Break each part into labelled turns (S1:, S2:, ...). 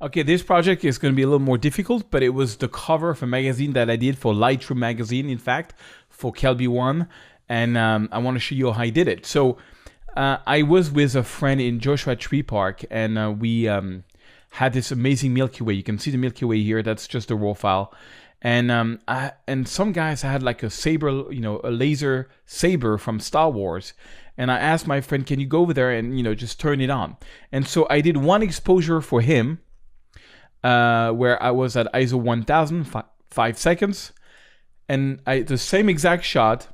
S1: Okay, this project is going to be a little more difficult, but it was the cover of a magazine that I did for Lightroom magazine, in fact, for Kelby One, and I want to show you how I did it. So I was with a friend in Joshua Tree Park, and we had this amazing Milky Way. You can see the Milky Way here. That's just the raw file. And some guys had like a saber, a laser saber from Star Wars. And I asked my friend, can you go over there and, just turn it on? And so I did one exposure for him, where I was at ISO 1000, 5 seconds. And the same exact shot,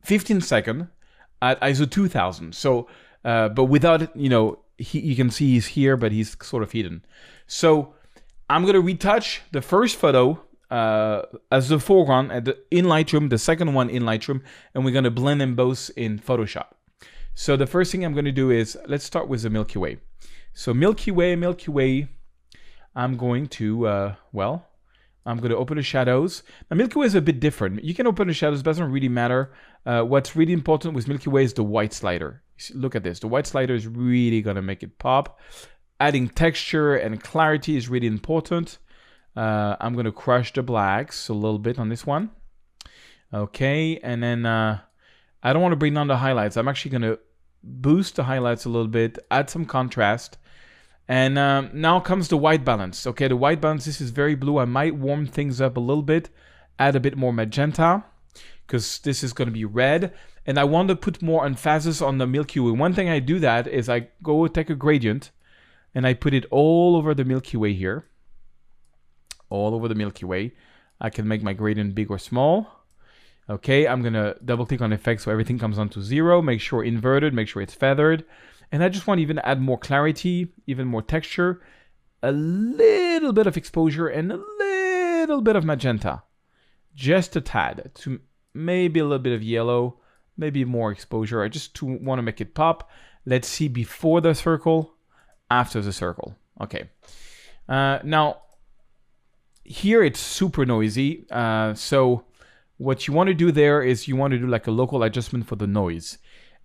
S1: 15 seconds at ISO 2000. So, but without, you can see he's here, but he's sort of hidden. So I'm going to retouch the first photo as the foreground in Lightroom, the second one in Lightroom, and we're going to blend them both in Photoshop. So the first thing I'm going to do is, let's start with the Milky Way. So Milky Way, I'm going to, I'm going to open the shadows. Now Milky Way is a bit different. You can open the shadows, doesn't really matter. What's really important with Milky Way is the white slider. Look at this, the white slider is really going to make it pop. Adding texture and clarity is really important. I'm going to crush the blacks a little bit on this one. Okay, and then I don't want to bring down the highlights. I'm actually going to boost the highlights a little bit, add some contrast. And now comes the white balance. Okay, the white balance, this is very blue. I might warm things up a little bit, add a bit more magenta, because this is going to be red. And I want to put more emphasis on the Milky Way. One thing I do that is I go take a gradient, and I put it all over the Milky Way here. All over the Milky Way. I can make my gradient big or small. Okay, I'm going to double click on effects so everything comes down to 0. Make sure inverted, make sure it's feathered. And I just want to even add more clarity, even more texture, a little bit of exposure, and a little bit of magenta. Just a tad. To maybe a little bit of yellow, maybe more exposure. I just want to make it pop. Let's see before the circle, after the circle. Okay. Now, here it's super noisy. So what you want to do there is you want to do like a local adjustment for the noise.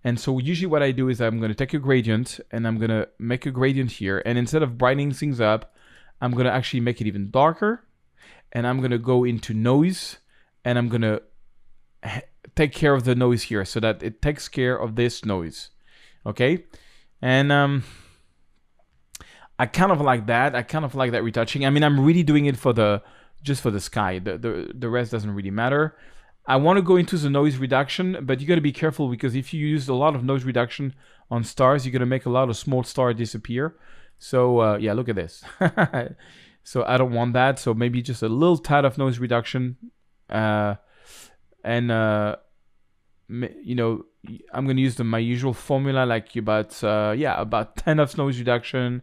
S1: And so usually what I do is I'm going to take a gradient and I'm going to make a gradient here. And instead of brightening things up, I'm going to actually make it even darker. And I'm going to go into noise and I'm going to take care of the noise here so that it takes care of this noise. Okay. And I kind of like that. I kind of like that retouching. I mean, I'm really doing it just for the sky. The rest doesn't really matter. I want to go into the noise reduction, but you got to be careful because if you use a lot of noise reduction on stars, you're going to make a lot of small stars disappear. So yeah, look at this. So I don't want that. So maybe just a little tad of noise reduction. I'm going to use my usual formula, like about 10 of noise reduction.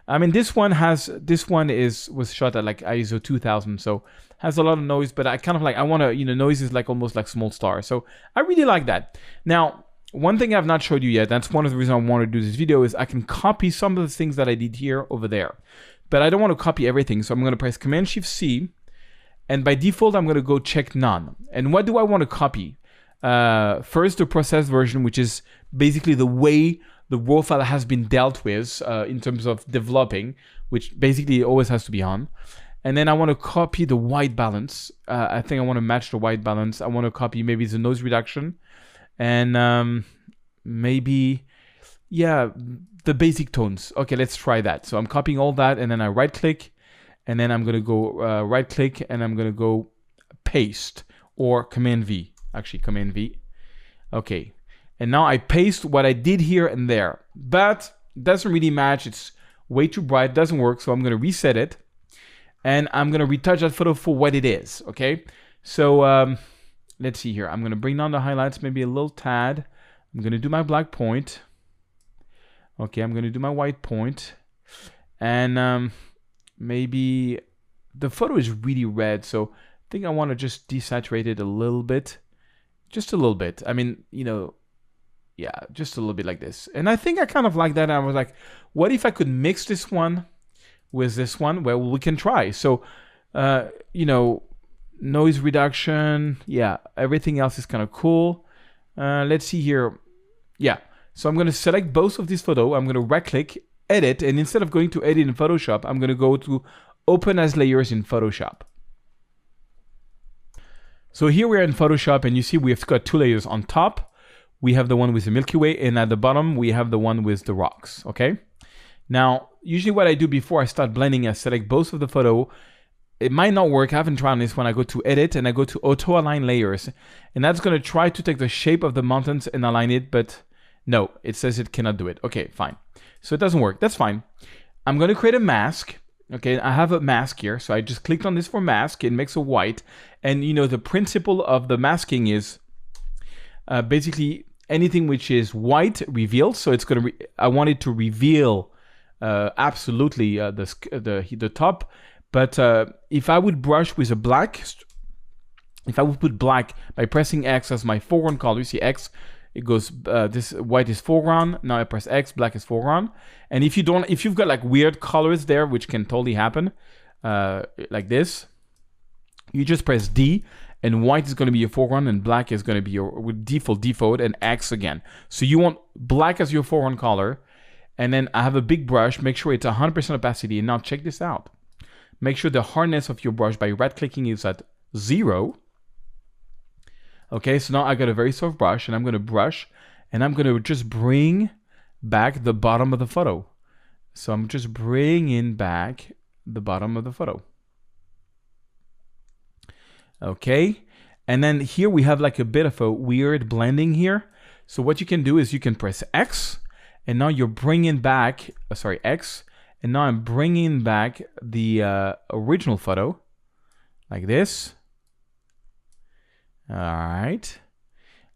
S1: I mean, this one was shot at like ISO 2000, so has a lot of noise, but I kind of like, I want to, noise is like almost like small stars. So I really like that. Now, one thing I've not showed you yet, that's one of the reasons I want to do this video, is I can copy some of the things that I did here over there. But I don't want to copy everything, so I'm going to press Command-Shift-C, and by default, I'm going to go check none. And what do I want to copy? First, the processed version, which is basically the way the raw file has been dealt with in terms of developing, which basically always has to be on. And then I want to copy the white balance. I think I want to match the white balance. I want to copy maybe the noise reduction. And maybe, yeah, the basic tones. Okay, let's try that. So I'm copying all that, and then I right-click. And then I'm going to go right-click, and I'm going to go paste, or Command-V. Actually, Command-V. Okay. And now I paste what I did here and there. But it doesn't really match. It's way too bright. It doesn't work. So I'm going to reset it. And I'm going to retouch that photo for what it is. Okay. So let's see here. I'm going to bring down the highlights maybe a little tad. I'm going to do my black point. Okay. I'm going to do my white point. And maybe the photo is really red. So I think I want to just desaturate it a little bit. Just a little bit. I mean, yeah, just a little bit like this. And I think I kind of like that. I was like, what if I could mix this one with this one? Well, we can try. So, noise reduction. Yeah, everything else is kind of cool. Let's see here. Yeah, so I'm going to select both of these photos. I'm going to right-click edit, and instead of going to edit in Photoshop, I'm going to go to open as layers in Photoshop. So here we are in Photoshop, and you see we've got two layers. On top, we have the one with the Milky Way, and at the bottom, we have the one with the rocks, okay? Now, usually what I do before I start blending, I select both of the photo. It might not work. I haven't tried this when I go to edit and I go to auto align layers. And that's going to try to take the shape of the mountains and align it, but no, it says it cannot do it. Okay, fine. So it doesn't work. That's fine. I'm going to create a mask. Okay, I have a mask here. So I just clicked on this for mask. It makes a white. And you know, the principle of the masking is basically anything which is white reveals. So it's going to, I want it to reveal absolutely the top. But if I would brush with a black, if I would put black by pressing X as my foreground color, you see X, it goes, this white is foreground. Now I press X, black is foreground. And if you've got like weird colors there, which can totally happen, like this, you just press D, and white is going to be your foreground, and black is going to be your default, and X again. So you want black as your foreground color, and then I have a big brush. Make sure it's 100% opacity, and now check this out. Make sure the hardness of your brush by right-clicking is at 0. Okay, so now I got a very soft brush, and I'm going to brush, and I'm going to just bring back the bottom of the photo. So I'm just bringing back the bottom of the photo. Okay, and then here we have like a bit of a weird blending here. So what you can do is you can press X, and now you're bringing back, X, and now I'm bringing back the original photo, like this. All right.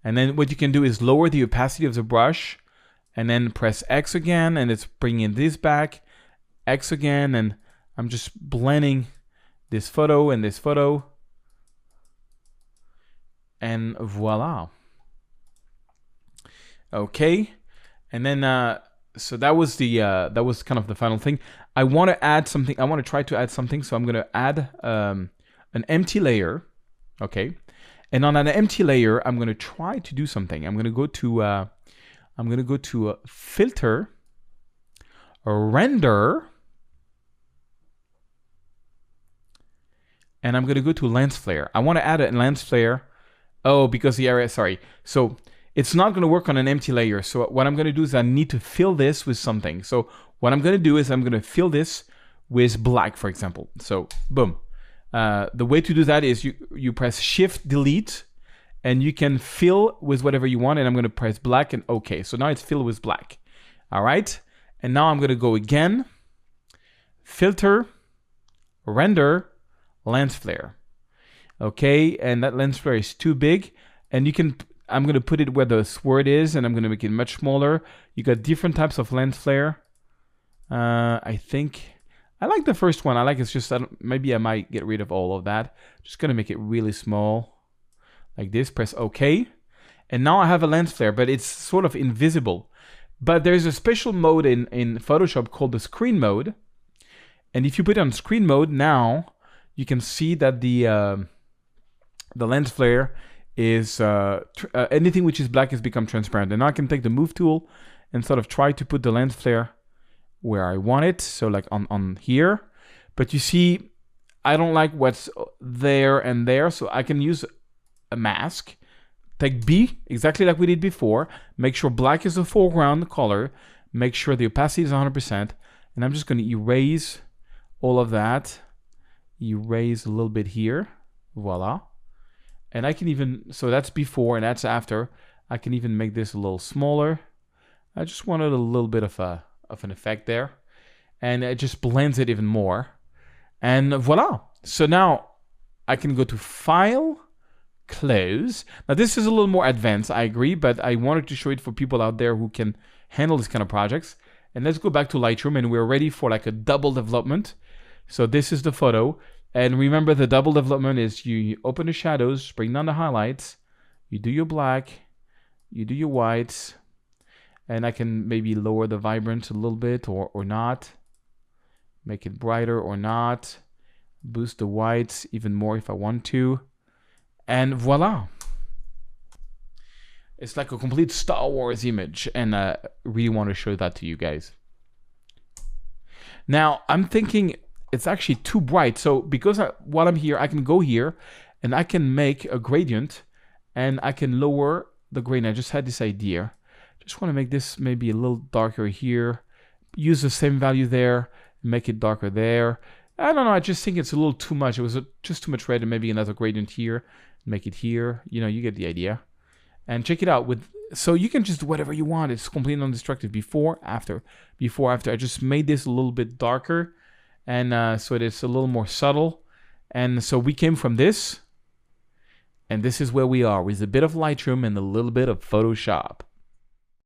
S1: And then what you can do is lower the opacity of the brush, and then press X again, and it's bringing this back, X again, and I'm just blending this photo and this photo. And voila. Okay. And then, so that was that was kind of the final thing. I want to add something. I want to try to add something. So I'm going to add an empty layer. Okay. And on an empty layer, I'm going to try to do something. I'm going to go to filter, render, and I'm going to go to lens flare. I want to add a lens flare. Oh, because the area, sorry. So it's not going to work on an empty layer. So what I'm going to do is I need to fill this with something. So what I'm going to do is I'm going to fill this with black, for example. So boom. The way to do that is you press Shift Delete, and you can fill with whatever you want. And I'm going to press black and OK. So now it's filled with black. All right. And now I'm going to go again. Filter, render, lens flare. Okay. And that lens flare is too big. And you can, I'm going to put it where the sword is, and I'm going to make it much smaller. You got different types of lens flare. I think I like the first one. I like it's just, maybe I might get rid of all of that. Just going to make it really small like this. Press OK. And now I have a lens flare, but it's sort of invisible. But there's a special mode in Photoshop called the screen mode. And if you put it on screen mode, now you can see that the lens flare is, anything which is black has become transparent. And now I can take the move tool and sort of try to put the lens flare where I want it. So like on here. But you see, I don't like what's there and there. So I can use a mask. Take B, exactly like we did before. Make sure black is the foreground color. Make sure the opacity is 100%. And I'm just going to erase all of that. Erase a little bit here. Voila. And I can even, so that's before and that's after. I can even make this a little smaller. I just wanted a little bit of an effect there. And it just blends it even more. And voila. So now I can go to File, Close. Now this is a little more advanced, I agree, but I wanted to show it for people out there who can handle this kind of projects. And let's go back to Lightroom, and we're ready for like a double development. So this is the photo. And remember, the double development is you open the shadows, bring down the highlights, you do your black, you do your whites, and I can maybe lower the vibrance a little bit or not, make it brighter or not, boost the whites even more if I want to, and voila. It's like a complete Star Wars image, and I really want to show that to you guys. Now I'm thinking it's actually too bright. So because while I'm here, I can go here and I can make a gradient and I can lower the gradient. I just had this idea. Just want to make this maybe a little darker here. Use the same value there, make it darker there. I don't know, I just think it's a little too much. It was just too much red, and maybe another gradient here, make it here. You know, you get the idea. And check it out. So you can just do whatever you want. It's completely non-destructive. Before, after. Before, after. I just made this a little bit darker, and so it's a little more subtle. And so we came from this, and this is where we are, with a bit of Lightroom and a little bit of Photoshop.